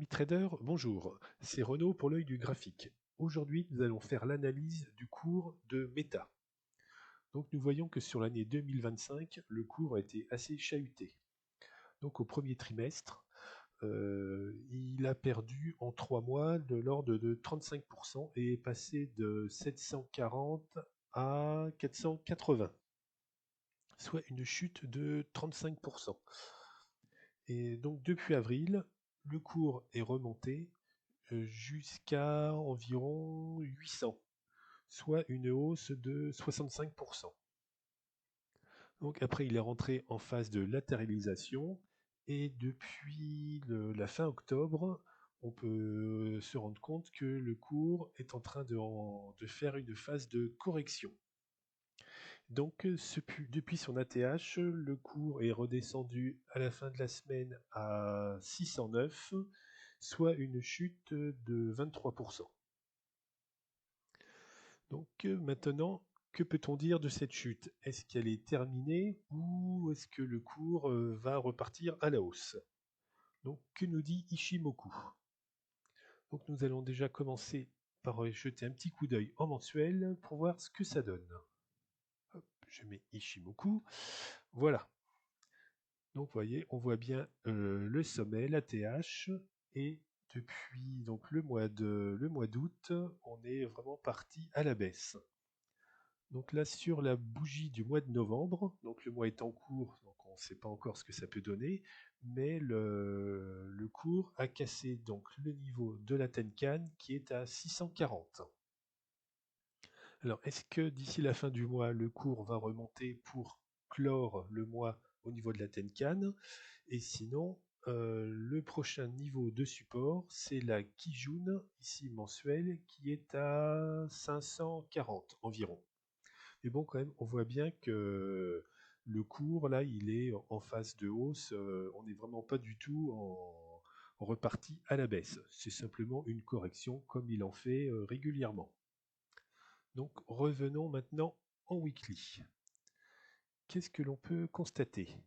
Amis traders, bonjour, c'est Renaud pour l'œil du graphique. Aujourd'hui, nous allons faire l'analyse du cours de Meta. Donc nous voyons que sur l'année 2025, le cours a été assez chahuté. Donc au premier trimestre, il a perdu en 3 mois de l'ordre de 35% et est passé de 740 à 480, soit une chute de 35%. Et donc depuis avril, le cours est remonté jusqu'à environ 800, soit une hausse de 65%. Donc après, il est rentré en phase de latéralisation et depuis la fin octobre, on peut se rendre compte que le cours est en train de faire une phase de correction. Donc depuis son ATH, le cours est redescendu à la fin de la semaine à 609, soit une chute de 23%. Donc maintenant, que peut-on dire de cette chute? Est-ce qu'elle est terminée ou est-ce que le cours va repartir à la hausse? Donc que nous dit Ishimoku? Donc nous allons déjà commencer par jeter un petit coup d'œil en mensuel pour voir ce que ça donne. Hop, je mets Ishimoku. Voilà. Donc vous voyez, on voit bien le sommet, la TH, et depuis donc le mois d'août, on est vraiment parti à la baisse. Donc là, sur la bougie du mois de novembre, donc le mois est en cours, donc on ne sait pas encore ce que ça peut donner, mais le cours a cassé donc le niveau de la Tenkan qui est à 640. Alors, est-ce que d'ici la fin du mois, le cours va remonter pour clore le mois au niveau de la Tenkan? Et sinon, le prochain niveau de support, c'est la Kijun, ici mensuelle, qui est à 540 environ. Mais bon, quand même, on voit bien que le cours, là, il est en phase de hausse. On n'est vraiment pas du tout en reparti à la baisse. C'est simplement une correction comme il en fait régulièrement. Donc, revenons maintenant en weekly. Qu'est-ce que l'on peut constater?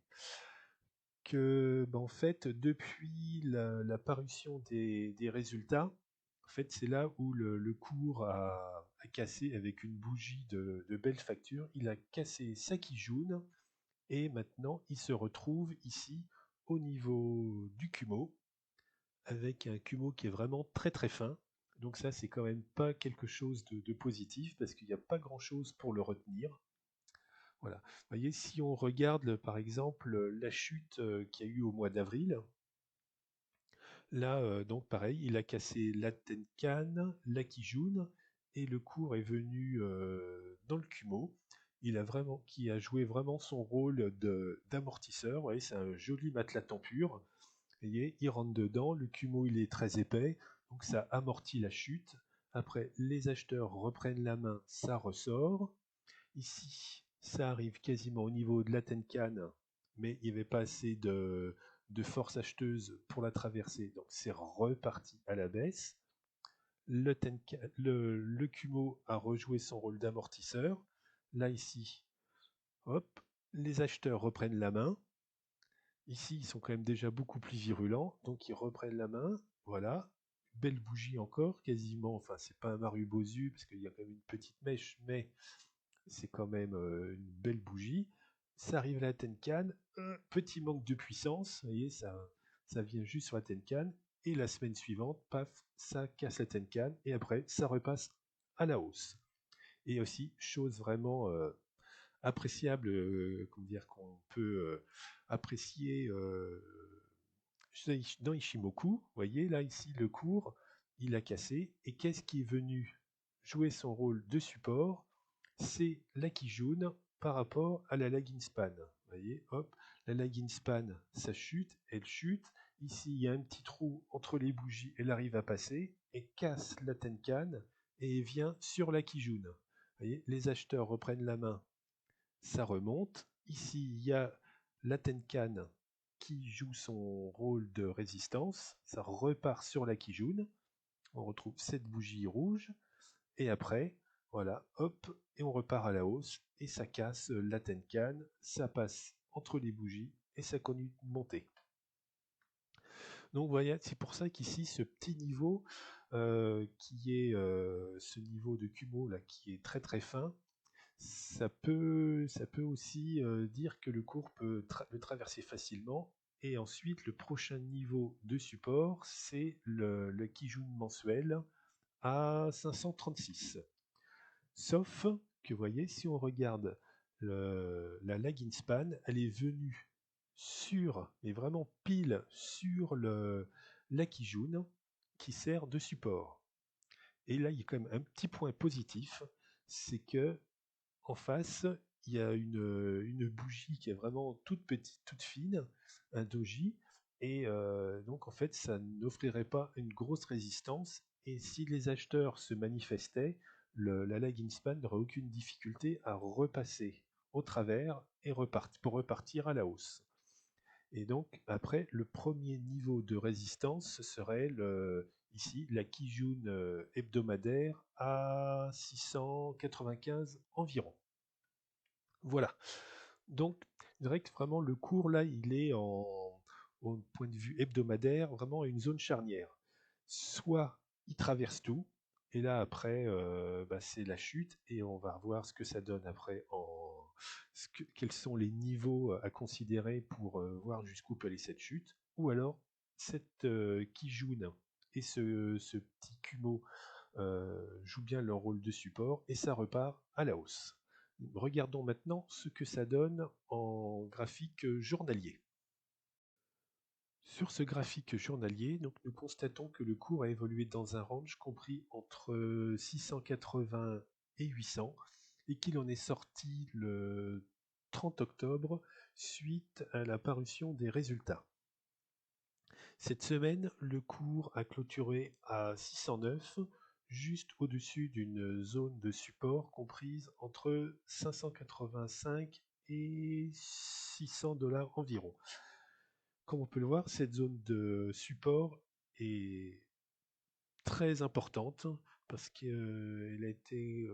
Que, en fait, depuis la parution des résultats, en fait, c'est là où le cours a cassé avec une bougie de belle facture. Il a cassé sa Kijun et maintenant il se retrouve ici au niveau du Kumo avec un Kumo qui est vraiment très très fin. Donc ça, c'est quand même pas quelque chose de positif parce qu'il n'y a pas grand chose pour le retenir. Voilà. Vous voyez, si on regarde par exemple la chute qu'il y a eu au mois d'avril, là, donc pareil, il a cassé la Tenkan, la Kijun, et le cours est venu dans le Kumo. Qui a joué vraiment son rôle d'amortisseur. Vous voyez, c'est un joli matelas tempur. Vous voyez, il rentre dedans, le Kumo il est très épais, donc ça amortit la chute. Après, les acheteurs reprennent la main, ça ressort. Ici, ça arrive quasiment au niveau de la Tenkan, mais il n'y avait pas assez de force acheteuse pour la traverser, donc c'est reparti à la baisse. Le Kumo a rejoué son rôle d'amortisseur. Là, ici, hop, les acheteurs reprennent la main. Ici, ils sont quand même déjà beaucoup plus virulents, donc ils reprennent la main. Voilà, belle bougie encore, quasiment. Enfin, c'est pas un Marubozu parce qu'il y a quand même une petite mèche, mais c'est quand même une belle bougie. Ça arrive à la Tenkan, petit manque de puissance, vous voyez, ça vient juste sur la Tenkan, et la semaine suivante, paf, ça casse la Tenkan, et après, ça repasse à la hausse. Et aussi, chose vraiment appréciable, comment dire, qu'on peut apprécier dans Ishimoku, vous voyez, là, ici, le cours, il a cassé, et qu'est-ce qui est venu jouer son rôle de support? C'est la Kijun par rapport à la lagging span. Vous voyez, hop, la lagging span, ça chute, elle chute. Ici, il y a un petit trou entre les bougies, elle arrive à passer et casse la Tenkan et vient sur la Kijun. Vous voyez, les acheteurs reprennent la main, ça remonte. Ici, il y a la Tenkan qui joue son rôle de résistance, ça repart sur la Kijun. On retrouve cette bougie rouge et après, voilà, hop, et on repart à la hausse, et ça casse la Tenkan, ça passe entre les bougies, et ça continue de monter. Donc voilà, c'est pour ça qu'ici, ce petit niveau, qui est ce niveau de Kumo là, qui est très très fin, ça peut aussi dire que le cours peut le traverser facilement. Et ensuite, le prochain niveau de support, c'est le Kijun mensuel à 536. Sauf que, vous voyez, si on regarde la lagging span, elle est venue sur, mais vraiment pile sur la Kijun qui sert de support. Et là, il y a quand même un petit point positif, c'est que en face, il y a une bougie qui est vraiment toute petite, toute fine, un doji, et donc en fait, ça n'offrirait pas une grosse résistance. Et si les acheteurs se manifestaient, la lagging span n'aurait aucune difficulté à repasser au travers et pour repartir à la hausse. Et donc après, le premier niveau de résistance, ce serait ici la Kijun hebdomadaire à 695 environ. Voilà. Donc, je dirais que vraiment le cours là, il est au point de vue hebdomadaire, vraiment à une zone charnière. Soit il traverse tout, et là après, bah, c'est la chute, et on va voir ce que ça donne après quels sont les niveaux à considérer pour voir jusqu'où peut aller cette chute. Ou alors, cette Kijun et ce petit Kumo jouent bien leur rôle de support, et ça repart à la hausse. Regardons maintenant ce que ça donne en graphique journalier. Sur ce graphique journalier, donc, nous constatons que le cours a évolué dans un range compris entre 680 et 800 et qu'il en est sorti le 30 octobre suite à la parution des résultats. Cette semaine, le cours a clôturé à 609, juste au-dessus d'une zone de support comprise entre 585 et 600 $ environ. Comme on peut le voir, cette zone de support est très importante parce qu'elle a été,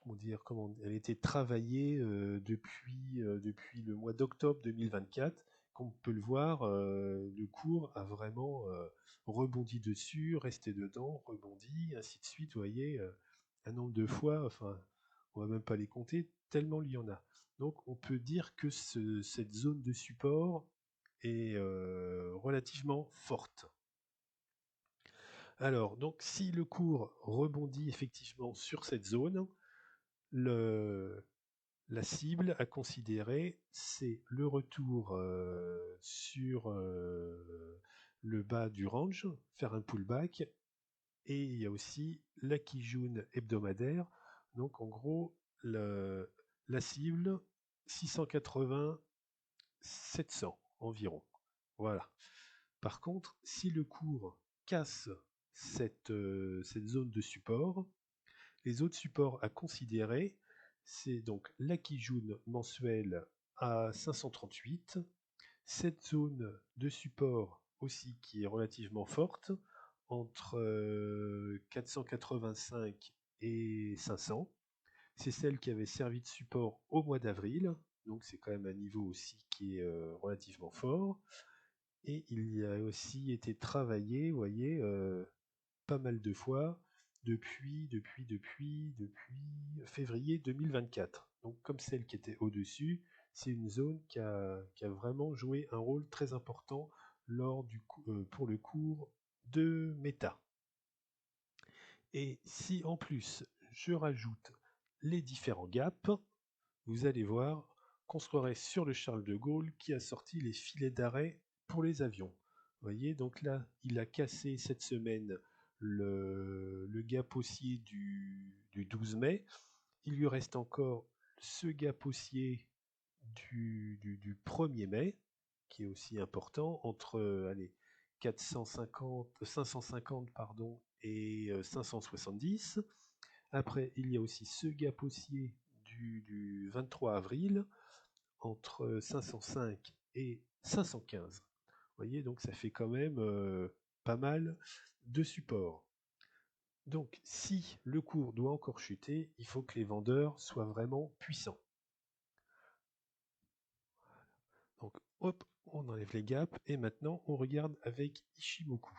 elle a été travaillée depuis le mois d'octobre 2024. Comme on peut le voir, le cours a vraiment rebondi dessus, resté dedans, rebondi, ainsi de suite. Vous voyez, un nombre de fois, enfin, on va même pas les compter, tellement il y en a. Donc on peut dire que cette zone de support est relativement forte. Alors, donc si le cours rebondit effectivement sur cette zone, le, la cible à considérer, c'est le retour sur le bas du range, faire un pullback, et il y a aussi la Kijun hebdomadaire. Donc en gros, la cible 680-700 environ. Voilà. Par contre, si le cours casse cette zone de support, les autres supports à considérer, c'est donc la Kijun mensuelle à 538, cette zone de support aussi qui est relativement forte, entre 485 et 500. C'est celle qui avait servi de support au mois d'avril, donc c'est quand même un niveau aussi qui est relativement fort. Et il y a aussi été travaillé, vous voyez, pas mal de fois depuis février 2024. Donc comme celle qui était au-dessus, c'est une zone qui a vraiment joué un rôle très important pour le cours de méta. Et si en plus je rajoute les différents gaps, vous allez voir qu'on se croirait sur le Charles de Gaulle qui a sorti les filets d'arrêt pour les avions. Vous voyez, donc là, il a cassé cette semaine le gap haussier du 12 mai. Il lui reste encore ce gap haussier du 1er mai, qui est aussi important, entre allez, 550 pardon, et 570. Après, il y a aussi ce gap haussier du 23 avril entre 505 et 515. Vous voyez, donc ça fait quand même pas mal de supports. Donc, si le cours doit encore chuter, il faut que les vendeurs soient vraiment puissants. Donc, hop, On enlève les gaps et maintenant on regarde avec Ishimoku.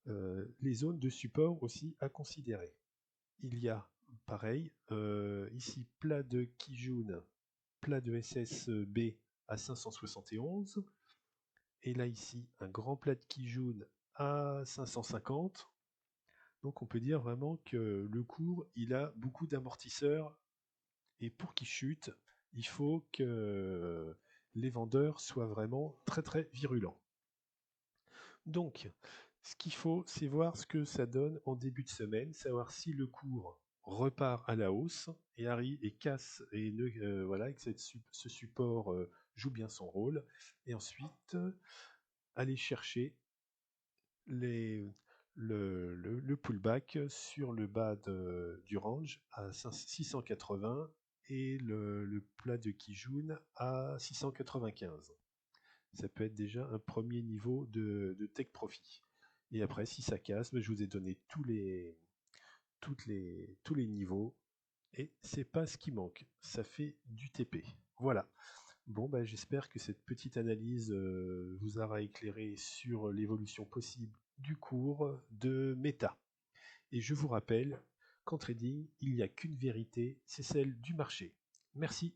Les zones de support aussi à considérer. Il y a, pareil, ici plat de Kijun, plat de SSB à 571, et là ici un grand plat de Kijun à 550. Donc on peut dire vraiment que le cours, il a beaucoup d'amortisseurs, et pour qu'il chute, il faut que les vendeurs soient vraiment très très virulents. Donc, ce qu'il faut, c'est voir ce que ça donne en début de semaine, savoir si le cours repart à la hausse et arrive et casse et voilà, que ce support joue bien son rôle. Et ensuite, aller chercher les, le pullback sur le bas du range à 680 et le plat de Kijun à 695. Ça peut être déjà un premier niveau de take profit. Et après, si ça casse, je vous ai donné tous les niveaux. Et c'est pas ce qui manque. Ça fait du TP. Voilà. Bon, j'espère que cette petite analyse vous aura éclairé sur l'évolution possible du cours de Meta. Et je vous rappelle qu'en trading, il n'y a qu'une vérité, c'est celle du marché. Merci.